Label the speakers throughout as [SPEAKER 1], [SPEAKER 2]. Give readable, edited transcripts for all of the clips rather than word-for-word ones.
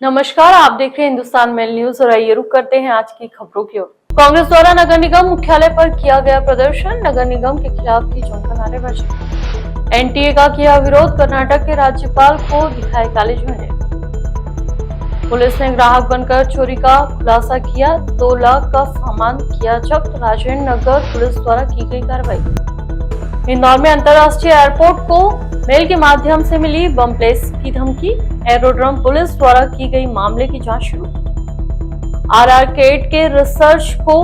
[SPEAKER 1] नमस्कार, आप देख रहे हैं हिंदुस्तान मेल न्यूज और आइए रुक करते हैं आज की खबरों की ओर। कांग्रेस द्वारा नगर निगम मुख्यालय पर किया गया प्रदर्शन, नगर निगम के खिलाफ की जमकर नारेबाजी। एनटीए का किया विरोध, कर्नाटक के राज्यपाल को दिखाए काले झंडे। पुलिस ने ग्राहक बनकर चोरी का खुलासा किया, 2 लाख का सामान किया जब्त, राजेंद्र नगर पुलिस द्वारा की गई कार्रवाई। इंदौर में अंतर्राष्ट्रीय एयरपोर्ट को मेल के माध्यम से मिली बम ब्लास्ट की धमकी, एरोड्रम पुलिस द्वारा की गई मामले की जांच शुरू। आरआरकेड के रिसर्च को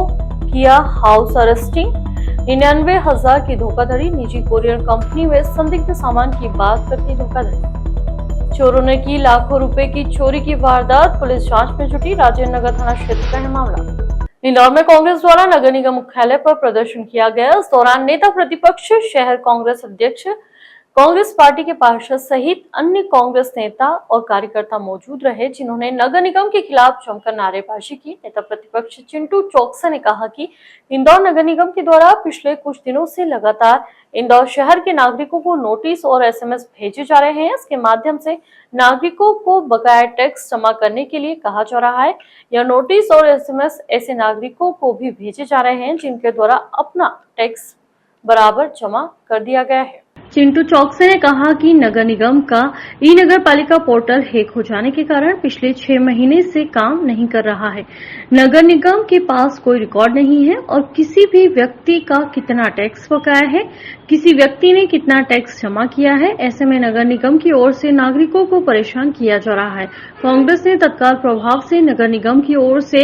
[SPEAKER 1] किया हाउस अरेस्टिंग, 99,000 की धोखाधड़ी, निजी कोरियर कंपनी में संदिग्ध सामान की बात करती धोखाधड़ी। चोरों ने की लाखों रुपए की चोरी की वारदात, पुलिस जांच में जुटी, राजेंद्र नगर थाना क्षेत्र का है मामला। इंदौर में कांग्रेस द्वारा नगर निगम मुख्यालय पर प्रदर्शन किया गया। इस दौरान नेता प्रतिपक्ष, शहर कांग्रेस अध्यक्ष, कांग्रेस पार्टी के पार्षद सहित अन्य कांग्रेस नेता और कार्यकर्ता मौजूद रहे, जिन्होंने नगर निगम के खिलाफ जमकर नारेबाजी की। नेता प्रतिपक्ष चिंटू चौकसे ने कहा कि इंदौर नगर निगम के द्वारा पिछले कुछ दिनों से लगातार इंदौर शहर के नागरिकों को नोटिस और एसएमएस भेजे जा रहे हैं। इसके माध्यम से नागरिकों को बकाया टैक्स जमा करने के लिए कहा जा रहा है। यह नोटिस और एसएमएस ऐसे नागरिकों को भी भेजे जा रहे हैं जिनके द्वारा अपना टैक्स बराबर जमा कर दिया गया है। चिंटू चौकसे ने कहा कि नगर निगम का ई नगर पालिका पोर्टल हैक हो जाने के कारण पिछले 6 महीने से काम नहीं कर रहा है। नगर निगम के पास कोई रिकॉर्ड नहीं है और किसी भी व्यक्ति का कितना टैक्स बकाया है, किसी व्यक्ति ने कितना टैक्स जमा किया है। ऐसे में नगर निगम की ओर से नागरिकों को परेशान किया जा रहा है। कांग्रेस ने तत्काल प्रभाव से नगर निगम की ओर से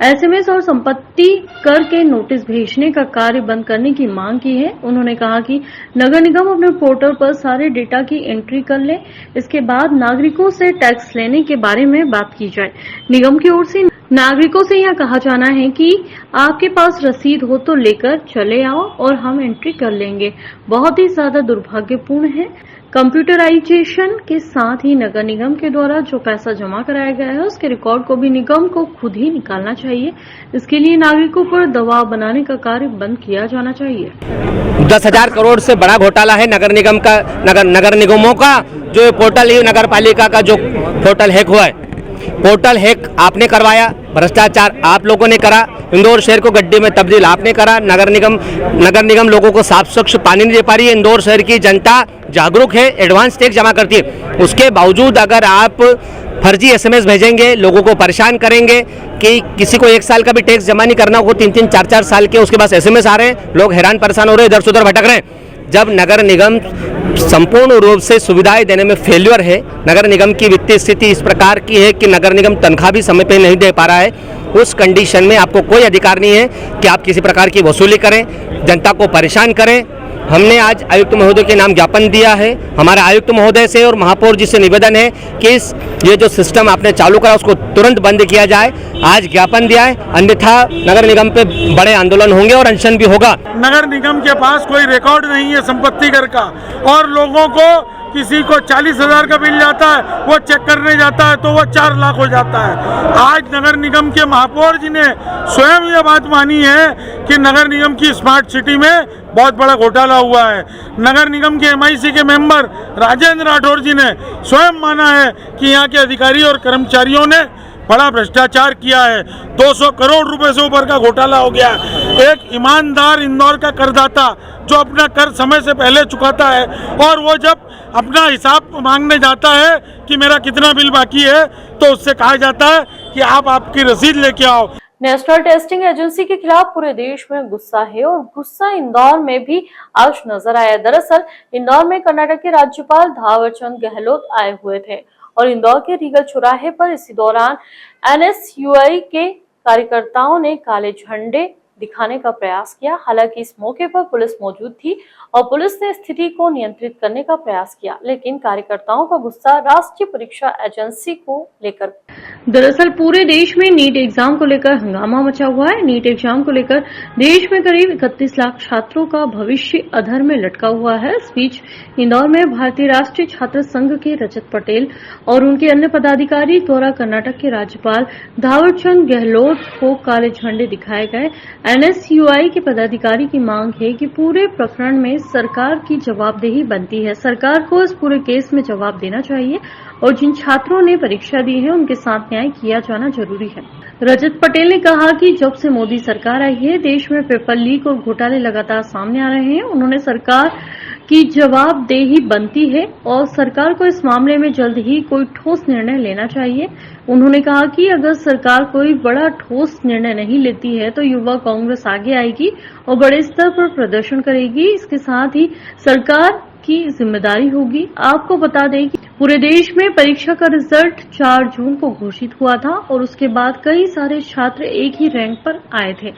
[SPEAKER 1] एसएमएस और संपत्ति कर के नोटिस भेजने का कार्य बंद करने की मांग की है। उन्होंने कहा कि नगर निगम अपने पोर्टल पर सारे डेटा की एंट्री कर ले, इसके बाद नागरिकों से टैक्स लेने के बारे में बात की जाए। निगम की ओर से नागरिकों से यह कहा जाना है कि आपके पास रसीद हो तो लेकर चले आओ और हम एंट्री कर लेंगे। बहुत ही ज्यादा दुर्भाग्यपूर्ण है। कंप्यूटराइजेशन के साथ ही नगर निगम के द्वारा जो पैसा जमा कराया गया है उसके रिकॉर्ड को भी निगम को खुद ही निकालना चाहिए। इसके लिए नागरिकों पर दबाव बनाने का कार्य बंद किया जाना चाहिए।
[SPEAKER 2] 10,000 करोड़ से बड़ा घोटाला है नगर निगम का, नगर निगमों का जो पोर्टल है, नगर पालिका का जो पोर्टल हैक हुआ है। पोर्टल हैक आपने करवाया, भ्रष्टाचार आप लोगों ने करा, इंदौर शहर को गड्ढे में तब्दील आपने करा। नगर निगम लोगों को साफ स्वच्छ पानी नहीं दे पा रही है। इंदौर शहर की जनता जागरूक है, एडवांस टैक्स जमा करती है। उसके बावजूद अगर आप फर्जी एसएमएस भेजेंगे, लोगों को परेशान करेंगे कि किसी को 1 साल का भी टैक्स जमा नहीं करना हो, 3-3, 4-4 साल के उसके पास एसएमएस आ रहे हैं, लोग हैरान परेशान हो रहे हैं, इधर से उधर भटक रहे हैं। जब नगर निगम संपूर्ण रूप से सुविधाएं देने में फेल्यूर है, नगर निगम की वित्तीय स्थिति इस प्रकार की है कि नगर निगम तनख्वाह भी समय पे नहीं दे पा रहा है, उस कंडीशन में आपको कोई अधिकार नहीं है कि आप किसी प्रकार की वसूली करें, जनता को परेशान करें। हमने आज आयुक्त महोदय के नाम ज्ञापन दिया है। हमारे आयुक्त महोदय से और महापौर जी से निवेदन है कि ये जो सिस्टम आपने चालू करा उसको तुरंत बंद किया जाए। आज ज्ञापन दिया है, अन्यथा नगर निगम पे बड़े आंदोलन होंगे और अनशन भी होगा।
[SPEAKER 3] नगर निगम के पास कोई रिकॉर्ड नहीं है संपत्ति कर का, और लोगों को किसी को 40,000 का बिल जाता है, वो चेक करने जाता है तो वो 4 लाख हो जाता है। आज नगर निगम के महापौर जी ने स्वयं ये बात मानी है कि नगर निगम की स्मार्ट सिटी में बहुत बड़ा घोटाला हुआ है। नगर निगम के एमआईसी के मेंबर राजेंद्र राठौर जी ने स्वयं माना है कि यहाँ के अधिकारी और कर्मचारियों ने बड़ा भ्रष्टाचार किया है। 200 करोड़ रुपए से ऊपर का घोटाला हो गया। एक ईमानदार इंदौर का करदाता जो अपना कर समय से पहले चुकाता है और वो जब अपना हिसाब मांगने जाता है कि मेरा कितना बिल बाकी है, तो उससे कहा जाता है कि आप आपकी रसीद लेके आओ।
[SPEAKER 1] नेशनल टेस्टिंग एजेंसी के खिलाफ पूरे देश में गुस्सा है और गुस्सा इंदौर में भी आज नजर आया। दरअसल इंदौर में कर्नाटक के राज्यपाल थावरचंद गहलोत आए हुए थे और इंदौर के रीगल चौराहे पर इसी दौरान एनएसयूआई के कार्यकर्ताओं ने काले झंडे दिखाने का प्रयास किया। हालांकि इस मौके पर पुलिस मौजूद थी और पुलिस ने स्थिति को नियंत्रित करने का प्रयास किया, लेकिन कार्यकर्ताओं का गुस्सा राष्ट्रीय परीक्षा एजेंसी को लेकर। दरअसल पूरे देश में नीट एग्जाम को लेकर हंगामा मचा हुआ है। नीट एग्जाम को लेकर देश में करीब 31 लाख छात्रों का भविष्य अधर में लटका हुआ है। इस बीच इंदौर में भारतीय राष्ट्रीय छात्र संघ के रजत पटेल और उनके अन्य पदाधिकारी द्वारा कर्नाटक के राज्यपाल थावरचंद गहलोत को काले झंडे दिखाए गए। एनएसयूआई के पदाधिकारी की मांग है कि पूरे प्रकरण में सरकार की जवाबदेही बनती है। सरकार को इस पूरे केस में जवाब देना चाहिए और जिन छात्रों ने परीक्षा दी है उनके साथ न्याय किया जाना जरूरी है। रजत पटेल ने कहा कि जब से मोदी सरकार आई है देश में पेपर लीक और घोटाले लगातार सामने आ रहे हैं। उन्होंने सरकार की जवाबदेही बनती है और सरकार को इस मामले में जल्द ही कोई ठोस निर्णय लेना चाहिए। उन्होंने कहा कि अगर सरकार कोई बड़ा ठोस निर्णय नहीं लेती है तो युवा कांग्रेस आगे आएगी और बड़े स्तर पर प्रदर्शन करेगी। इसके साथ ही सरकार की जिम्मेदारी होगी। आपको बता दें कि पूरे देश में परीक्षा का रिजल्ट 4 जून को घोषित हुआ था और उसके बाद कई सारे छात्र एक ही रैंक पर आए थे।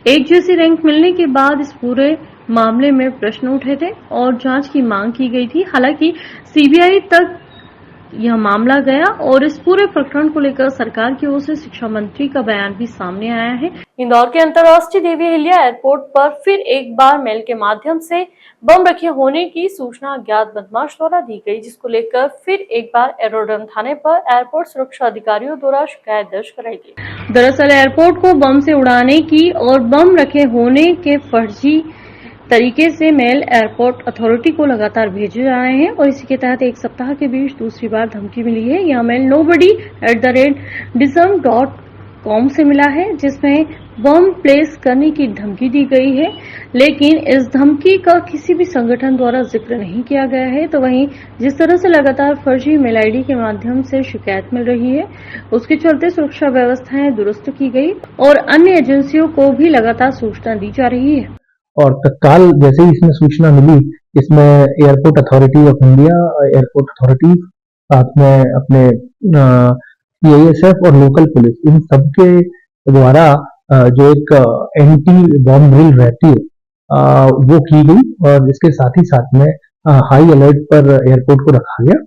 [SPEAKER 1] एक जैसी रैंक मिलने के बाद इस पूरे मामले में प्रश्न उठे थे और जांच की मांग की गई थी। हालांकि सीबीआई तक यह मामला गया और इस पूरे प्रकरण को लेकर सरकार की ओर से शिक्षा मंत्री का बयान भी सामने आया है। इंदौर के अंतर्राष्ट्रीय देवी अहिल्या एयरपोर्ट पर फिर एक बार मेल के माध्यम से बम रखे होने की सूचना अज्ञात बदमाश द्वारा दी गई, जिसको लेकर फिर एक बार एरोड्रम थाने पर एयरपोर्ट सुरक्षा अधिकारियों द्वारा शिकायत दर्ज कराई गई। दरअसल एयरपोर्ट को बम से उड़ाने की और बम रखे होने के फर्जी तरीके से मेल एयरपोर्ट अथॉरिटी को लगातार भेजे जा रहे हैं और इसी के तहत एक सप्ताह के बीच दूसरी बार धमकी मिली है। यह मेल nobody@dism.com से मिला है, जिसमें बम प्लेस करने की धमकी दी गई है, लेकिन इस धमकी का किसी भी संगठन द्वारा जिक्र नहीं किया गया है। तो वहीं जिस तरह से लगातार फर्जी मेल आईडी के माध्यम से शिकायत मिल रही है, उसके चलते सुरक्षा व्यवस्थाएं दुरुस्त की गई और अन्य एजेंसियों को भी लगातार सूचना दी जा रही है।
[SPEAKER 4] और तत्काल जैसे ही इसमें सूचना मिली, इसमें airport authority of India, airport authority, साथ में अपने सीआईएसएफ और लोकल पुलिस, इन सबके द्वारा जो एक एंटी बॉम्ब ड्रिल रहती है वो की गई और इसके साथ ही साथ में हाई अलर्ट पर एयरपोर्ट को रखा गया।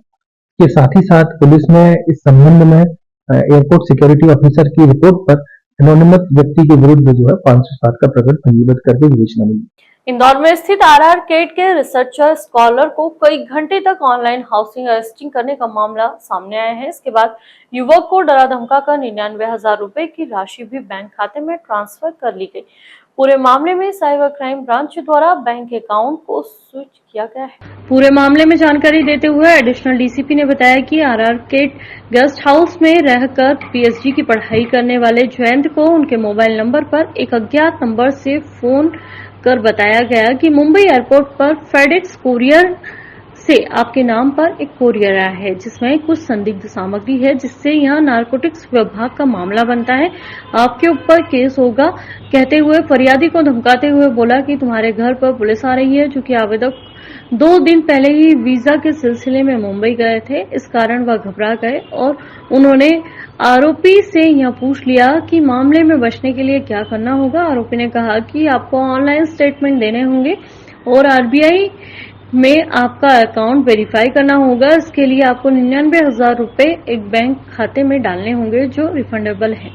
[SPEAKER 4] के साथ ही साथ पुलिस ने इस संबंध में एयरपोर्ट सिक्योरिटी ऑफिसर की रिपोर्ट पर एनोनिमस व्यक्ति के विरुद्ध जो है 507 का प्रकरण पंजीबद्ध करके विवेचना मिली।
[SPEAKER 1] इंदौर में स्थित आरआर केट के रिसर्चर स्कॉलर को कई घंटे तक ऑनलाइन हाउसिंग अरेस्टिंग करने का मामला सामने आया है। इसके बाद युवक को डरा धमकाकर 99,000 रुपए की राशि भी बैंक खाते में ट्रांसफर कर ली गई। पूरे मामले में साइबर क्राइम ब्रांच द्वारा बैंक अकाउंट को स्विच किया गया है। पूरे मामले में जानकारी देते हुए एडिशनल डीसीपी ने बताया कि आरआर केट गेस्ट हाउस में रहकर पीएचडी की पढ़ाई करने वाले जयंत को उनके मोबाइल नंबर पर एक अज्ञात नंबर से फोन कर बताया गया कि मुंबई एयरपोर्ट पर फेडेक्स कोरियर से आपके नाम पर एक कोरियर आया है जिसमें कुछ संदिग्ध सामग्री है, जिससे यहां नारकोटिक्स विभाग का मामला बनता है, आपके ऊपर केस होगा। कहते हुए फरियादी को धमकाते हुए बोला कि तुम्हारे घर पर पुलिस आ रही है, जो कि आवेदक 2 दिन पहले ही वीजा के सिलसिले में मुंबई गए थे। इस कारण वह घबरा गए और उन्होंने आरोपी से यह पूछ लिया कि मामले में बचने के लिए क्या करना होगा। आरोपी ने कहा कि आपको ऑनलाइन स्टेटमेंट देने होंगे और आरबीआई में आपका अकाउंट वेरीफाई करना होगा। इसके लिए आपको 99,000 रुपए एक बैंक खाते में डालने होंगे जो रिफंडेबल है।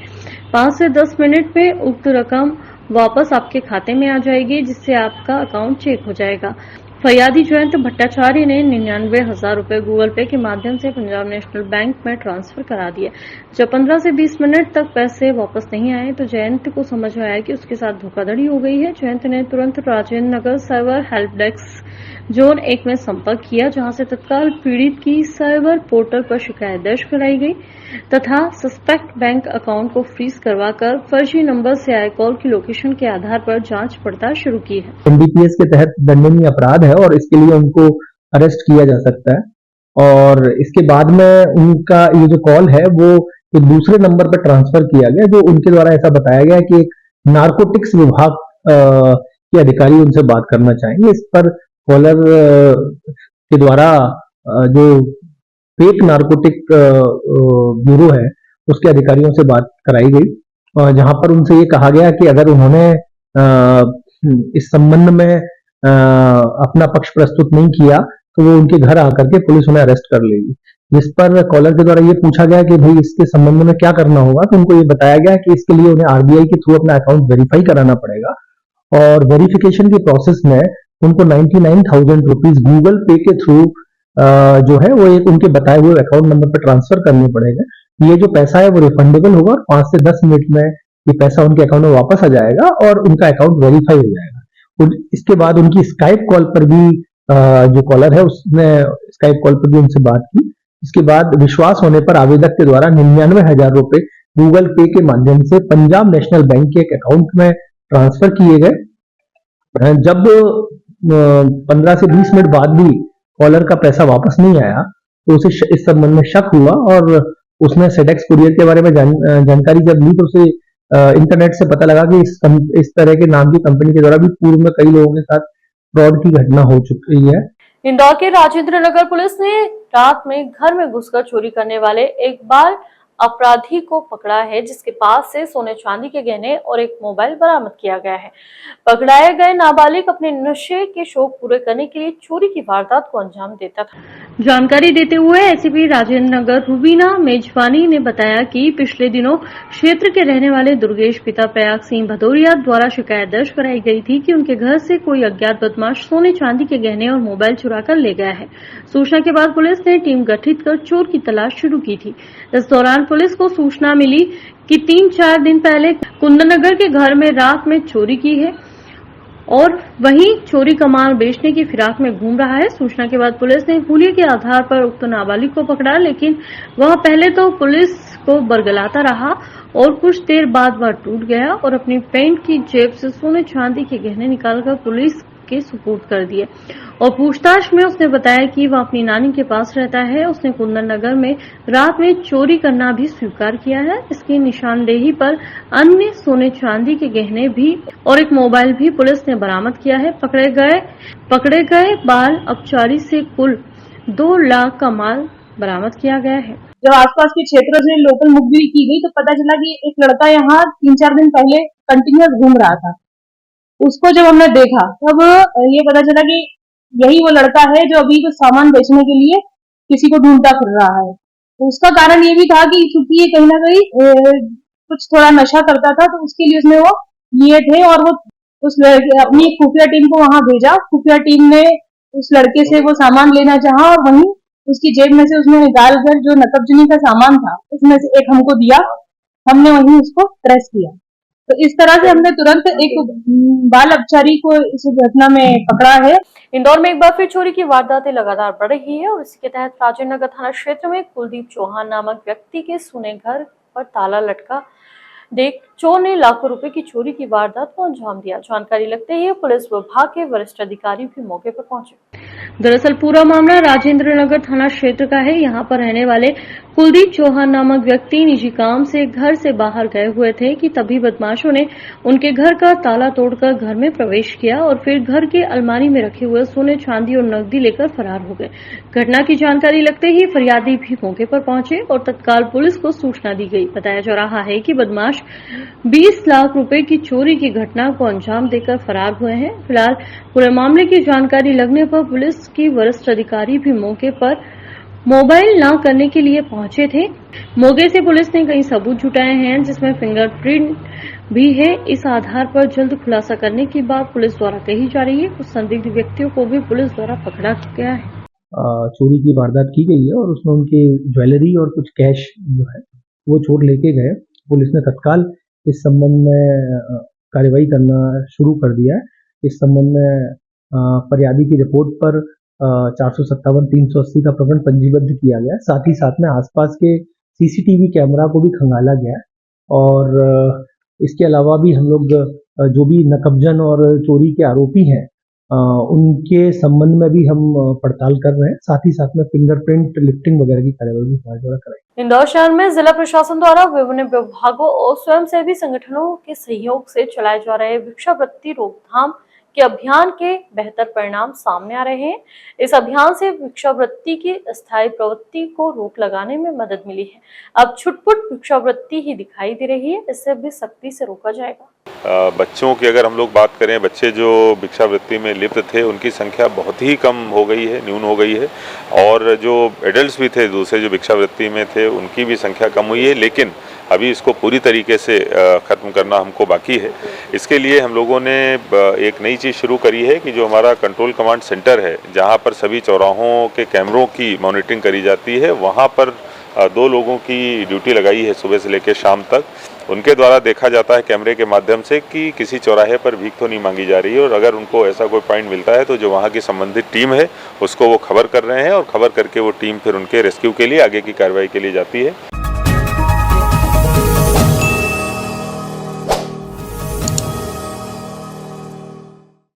[SPEAKER 1] 5 से 10 मिनट में उक्त रकम वापस आपके खाते में आ जाएगी, जिससे आपका अकाउंट चेक हो जाएगा। फरियादी जयंत भट्टाचार्य ने 99,000 रुपए गूगल पे के माध्यम से पंजाब नेशनल बैंक में ट्रांसफर करा दिए। जब 15 से 20 मिनट तक पैसे वापस नहीं आए तो जयंत को समझ आया कि उसके साथ धोखाधड़ी हो गई है। जयंत ने तुरंत Rajendra Nagar cyber help desk zone 1 में संपर्क किया, जहां से तत्काल पीड़ित की साइबर पोर्टल पर शिकायत दर्ज कराई गई तथा सस्पेक्ट बैंक अकाउंट को फ्रीज करवाकर फर्जी नंबर से आए कॉल की लोकेशन के आधार पर जांच पड़ताल शुरू की है।
[SPEAKER 4] एनडीपीएस के तहत दंडनीय अपराध है और इसके लिए उनको अरेस्ट किया जा सकता है और इसके बाद में उनका ये जो कॉल है वो एक दूसरे नंबर पर ट्रांसफर किया गया, जो उनके द्वारा ऐसा बताया गया कि एक नारकोटिक्स विभाग के अधिकारी उनसे बात करना चाहेंगे। इस पर कॉलर के द्वारा जो फेक नारकोटिक ब्यूरो है उसके अधिकारियों से बात कराई गई, जहां पर उनसे ये कहा गया कि अगर उन्होंने इस संबंध में अपना पक्ष प्रस्तुत नहीं किया तो वो उनके घर आकर के पुलिस उन्हें अरेस्ट कर लेगी। जिस पर कॉलर के द्वारा ये पूछा गया कि भाई इसके संबंध में क्या करना होगा, तो उनको ये बताया गया कि इसके लिए उन्हें आरबीआई के थ्रू अपना अकाउंट वेरीफाई कराना पड़ेगा और वेरिफिकेशन के प्रोसेस में उनको 99,000 रुपीज गूगल पे के थ्रू जो है वो एक उनके बताए हुए अकाउंट नंबर पर ट्रांसफर करने पड़ेगा। ये जो पैसा है वो रिफंडेबल होगा और 5 से 10 मिनट में ये पैसा उनके अकाउंट में वापस आ जाएगा और उनका अकाउंट वेरीफाई हो जाएगा। और इसके बाद उनकी स्काइप कॉल पर भी जो कॉलर है उसने स्काइप कॉल पर भी उनसे बात की। इसके बाद विश्वास होने पर आवेदक के द्वारा 99,000 रुपए गूगल पे के माध्यम से पंजाब नेशनल बैंक के एक अकाउंट में ट्रांसफर किए गए। जब 15 से 20 मिनट बाद भी कॉलर का पैसा वापस नहीं आया तो उसे इस संबंध में शक हुआ और उसने सेडेक्स कुरियर के बारे में जानकारी जब ली तो उसे इंटरनेट से पता लगा कि इस तरह के नाम की कंपनी के द्वारा भी पूर्व में कई लोगों के साथ फ्रॉड की घटना हो चुकी है।
[SPEAKER 1] इंदौर के राजेंद्र नगर पुलिस ने रात में घर में घुसकर चोरी करने वाले एक बाल अपराधी को पकड़ा है, जिसके पास से सोने चांदी के गहने और एक मोबाइल बरामद किया गया है। पकड़ाए गए नाबालिग अपने नशे के शौक पूरे करने के लिए चोरी की वारदात को अंजाम देता था। जानकारी देते हुए एसीपी राजेंद्र नगर रुबीना मेजवानी ने बताया कि पिछले दिनों क्षेत्र के रहने वाले दुर्गेश पिता प्रयाग सिंह भदौरिया द्वारा शिकायत दर्ज कराई गई थी कि उनके घर से कोई अज्ञात बदमाश सोने चांदी के गहने और मोबाइल चुरा कर ले गया है। सूचना के बाद पुलिस ने टीम गठित कर चोर की तलाश शुरू की थी। इस दौरान पुलिस को सूचना मिली कि 3-4 दिन पहले कुंदननगर के घर में रात में चोरी की है और वहीं चोरी का माल बेचने की फिराक में घूम रहा है। सूचना के बाद पुलिस ने हुलिये के आधार पर उक्त नाबालिग को पकड़ा, लेकिन वह पहले तो पुलिस को बरगलाता रहा और कुछ देर बाद वह टूट गया और अपनी पैंट की जेब से सोने चांदी के गहने निकालकर पुलिस के सुपुर्द कर दिए और पूछताछ में उसने बताया कि वह अपनी नानी के पास रहता है। उसने कुंदन नगर में रात में चोरी करना भी स्वीकार किया है। इसकी निशानदेही पर अन्य सोने चांदी के गहने भी और एक मोबाइल भी पुलिस ने बरामद किया है। पकड़े गए बाल अपचारी से कुल 2 लाख का माल बरामद किया गया है।
[SPEAKER 5] जब आसपास के क्षेत्रों से लोकल मुखबिरी की गई तो पता चला कि एक लड़का यहाँ 3-4 दिन पहले कंटिन्यूअस घूम रहा था। उसको जब हमने देखा तब ये पता चला कि यही वो लड़का है जो अभी कुछ सामान बेचने के लिए किसी को ढूंढता फिर रहा है। तो उसका कारण ये भी था कि चूंकि ये कहीं ना कहीं कुछ थोड़ा नशा करता था तो उसके लिए उसने वो लिए थे और वो उस लड़के अपनी खुफिया टीम को वहां भेजा। खुफिया टीम ने उस लड़के से वो सामान लेना चाहा और वहीं उसकी जेब में से उसने निकाल कर जो नकबजनी का सामान था उसमें से एक हमको दिया। हमने वहीं उसको ट्रेस किया। तो इस तरह से हमने तुरंत एक बाल अपचारी को इस घटना में पकड़ा है।
[SPEAKER 1] इंदौर में एक बार फिर चोरी की वारदातें लगातार बढ़ रही है और इसी के तहत राजेंद्र नगर थाना क्षेत्र में कुलदीप चौहान नामक व्यक्ति के सुने घर पर ताला लटका देख चोर ने लाखों रुपए की चोरी की वारदात को अंजाम दिया। जानकारी लगते ही पुलिस विभाग के वरिष्ठ अधिकारी भी मौके पर पहुंचे। दरअसल पूरा मामला राजेंद्र नगर थाना क्षेत्र का है। यहाँ पर रहने वाले कुलदीप चौहान नामक व्यक्ति निजी काम से घर से बाहर गए हुए थे कि तभी बदमाशों ने उनके घर का ताला तोड़कर घर में प्रवेश किया और फिर घर के अलमारी में रखे हुए सोने चांदी और नकदी लेकर फरार हो गए। घटना की जानकारी लगते ही फरियादी भी मौके पर पहुंचे और तत्काल पुलिस को सूचना दी गई। बताया जा रहा है कि बदमाश 20 लाख रुपए की चोरी की घटना को अंजाम देकर फरार हुए हैं। फिलहाल पूरे मामले की जानकारी लगने पर पुलिस की वरिष्ठ अधिकारी भी मौके पर मोबाइल न करने के लिए पहुंचे थे। मौके से पुलिस ने कई सबूत जुटाए हैं जिसमें फिंगरप्रिंट भी है। इस आधार पर जल्द खुलासा करने की बात पुलिस द्वारा कही जा रही है। कुछ संदिग्ध व्यक्तियों को भी पुलिस द्वारा पकड़ा गया है।
[SPEAKER 4] चोरी की वारदात की गई है और उसमें उनकी ज्वेलरी और कुछ कैश जो है वो चोर लेके गए। पुलिस ने तत्काल इस संबंध में कार्रवाई करना शुरू कर दिया है। इस संबंध में फरियादी की रिपोर्ट पर 457-380 का प्रकरण पंजीबद्ध किया गया है। साथ ही साथ में आसपास के सीसीटीवी कैमरा को भी खंगाला गया है और इसके अलावा भी हम लोग जो भी नकबजन और चोरी के आरोपी हैं उनके संबंध में भी हम पड़ताल कर रहे हैं। साथ ही साथ में फिंगरप्रिंट लिफ्टिंग वगैरह की कार्रवाई भी हमारे द्वारा कराई।
[SPEAKER 1] इंदौर शहर में जिला प्रशासन द्वारा विभिन्न विभागों और स्वयंसेवी संगठनों के सहयोग से चलाए जा रहे भिक्षावृत्ति रोकथाम के अभियान के बेहतर परिणाम सामने आ रहे हैं। इस अभियान से भिक्षावृत्ति की अस्थायी प्रवृत्ति को रोक लगाने में मदद मिली है। अब छुटपुट भिक्षावृत्ति ही दिखाई दे रही है, इससे भी सख्ती से रोका जाएगा।
[SPEAKER 6] बच्चों की अगर हम लोग बात करें, बच्चे जो भिक्षावृत्ति में लिप्त थे उनकी संख्या बहुत ही कम हो गई है, न्यून हो गई है और जो एडल्ट्स भी थे दूसरे जो भिक्षावृत्ति में थे उनकी भी संख्या कम हुई है। लेकिन अभी इसको पूरी तरीके से ख़त्म करना हमको बाकी है। इसके लिए हम लोगों ने एक नई चीज़ शुरू करी है कि जो हमारा कंट्रोल कमांड सेंटर है जहां पर सभी चौराहों के कैमरों की मॉनिटरिंग करी जाती है, वहां पर 2 लोगों की ड्यूटी लगाई है सुबह से लेकर शाम तक उनके द्वारा देखा जाता है कैमरे के माध्यम से कि किसी चौराहे पर भीख तो नहीं मांगी जा रही है, और अगर उनको ऐसा कोई पॉइंट मिलता है तो जो वहाँ की संबंधित टीम है उसको वो खबर कर रहे हैं, और खबर करके वो टीम फिर उनके रेस्क्यू के लिए आगे की कार्रवाई के लिए जाती है।